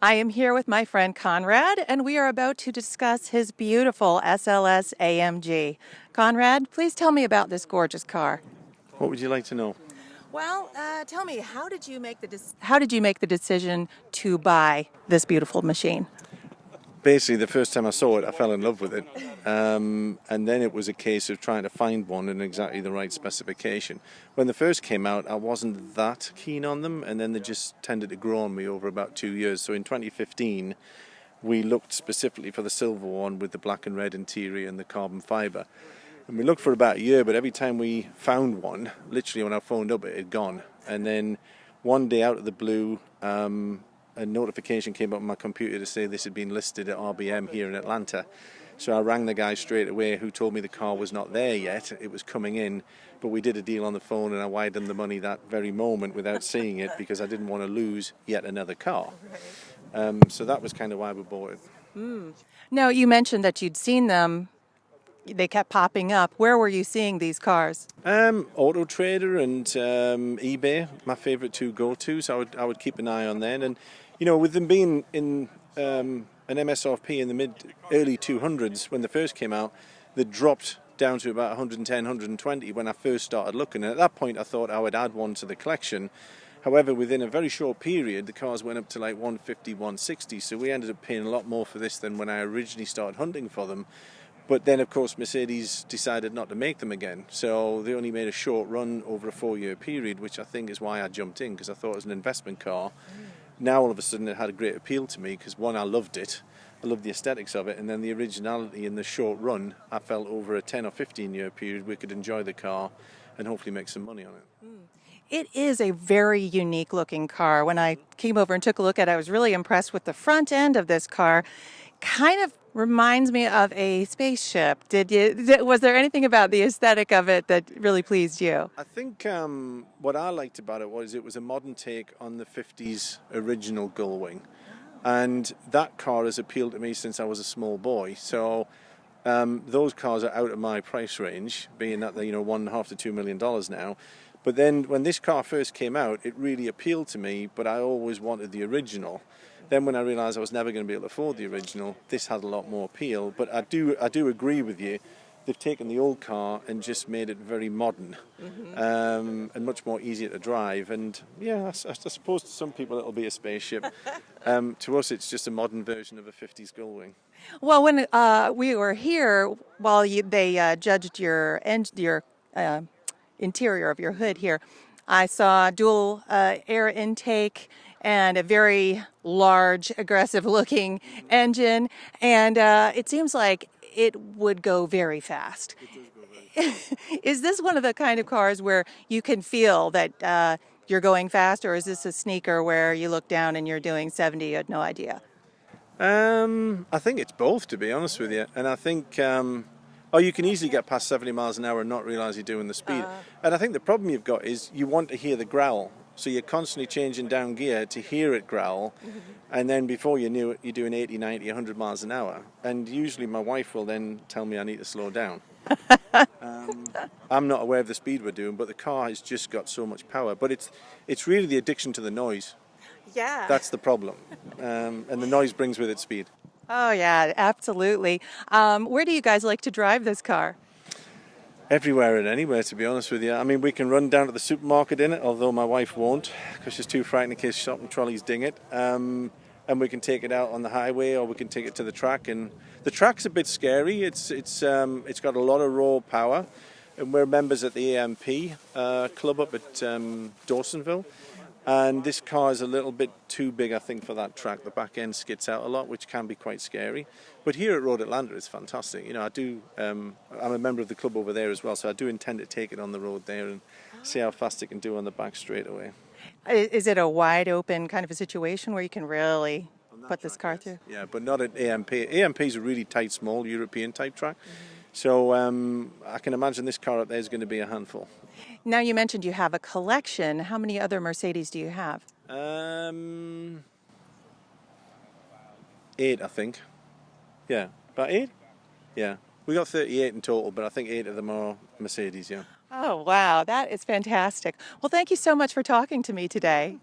I am here with my friend Conrad, and we are about to discuss his beautiful SLS AMG. Conrad, please tell me about this gorgeous car. What would you like to know? Well, tell me, how did you make the decision to buy this beautiful machine? Basically, the first time I saw it, I fell in love with it. And then it was a case of trying to find one in exactly the right specification. When they first came out, I wasn't that keen on them, and then they just tended to grow on me over about 2 years. So in 2015, we looked specifically for the silver one with the black and red interior and the carbon fibre. And we looked for about a year, but every time we found one, literally when I phoned up, it had gone. And then one day out of the blue, a notification came up on my computer to say this had been listed at RBM here in Atlanta. So I rang the guy straight away who told me the car was not there yet. It was coming in, but we did a deal on the phone and I wired him the money that very moment without seeing it because I didn't want to lose yet another car. So that was kind of why we bought it. Now, you mentioned that you'd seen them. They kept popping up. Where were you seeing these cars? Auto Trader and eBay, my favorite two go-tos. I would keep an eye on them. And, you know, with them being in an MSRP in the early 200s when they first came out, they dropped down to about 110, 120 when I first started looking. And at that point, I thought I would add one to the collection. However, within a very short period, the cars went up to like 150, 160. So we ended up paying a lot more for this than when I originally started hunting for them. But then, of course, Mercedes decided not to make them again. So they only made a short run over a 4-year period, which I think is why I jumped in, because I thought it was an investment car. Now, all of a sudden, it had a great appeal to me, because one, I loved it. I loved the aesthetics of it. And then the originality in the short run, I felt over a 10 or 15-year period, we could enjoy the car and hopefully make some money on it. It is a very unique looking car. When I came over and took a look at it, I was really impressed with the front end of this car. Kind of reminds me of a spaceship. Was there anything about the aesthetic of it that really pleased you? I think what I liked about it was a modern take on the 50s original gull wing. And that car has appealed to me since I was a small boy. So those cars are out of my price range, being that they're $1.5 to $2 million now. But then when this car first came out, it really appealed to me, but I always wanted the original. Then when I realised I was never going to be able to afford the original, this had a lot more appeal. But I do agree with you. They've taken the old car and just made it very modern and much more easier to drive. And yeah, I suppose to some people it'll be a spaceship. To us, it's just a modern version of a 50s gull wing. Well, when we were here, while they judged your interior of your hood here, I saw dual air intake and a very large, aggressive-looking engine, and it seems like it would go very fast. It does go very fast. Is this one of the kind of cars where you can feel that you're going fast, or is this a sneaker where you look down and you're doing 70, you had no idea? I think it's both, to be honest with you. And I think you can easily get past 70 miles an hour and not realise you're doing the speed. And I think the problem you've got is you want to hear the growl. So you're constantly changing down gear to hear it growl. And then before you knew it, you're doing 80, 90, 100 miles an hour. And usually my wife will then tell me I need to slow down. I'm not aware of the speed we're doing, but the car has just got so much power. But it's really the addiction to the noise. Yeah. That's the problem. And the noise brings with it speed. Oh, yeah, absolutely. Where do you guys like to drive this car? Everywhere and anywhere, to be honest with you. I mean, we can run down to the supermarket in it, although my wife won't, because she's too frightened in case shopping trolleys ding it. And we can take it out on the highway, or we can take it to the track. And the track's a bit scary. It's got a lot of raw power, and we're members at the AMP club up at Dawsonville. And this car is a little bit too big, I think, for that track. The back end skids out a lot, which can be quite scary. But here at Road Atlanta, it's fantastic. You know, I'm a member of the club over there as well, so I do intend to take it on the road there and see how fast it can do on the back straightaway. Is it a wide open kind of a situation where you can really put this car through? Yeah, but not at AMP. AMP is a really tight, small European type track. So I can imagine this car up there is going to be a handful. Now, you mentioned you have a collection. How many other Mercedes do you have? 8, I think. Yeah, about 8? Yeah. We got 38 in total, but I think 8 of them are Mercedes, yeah. Oh, wow. That is fantastic. Well, thank you so much for talking to me today.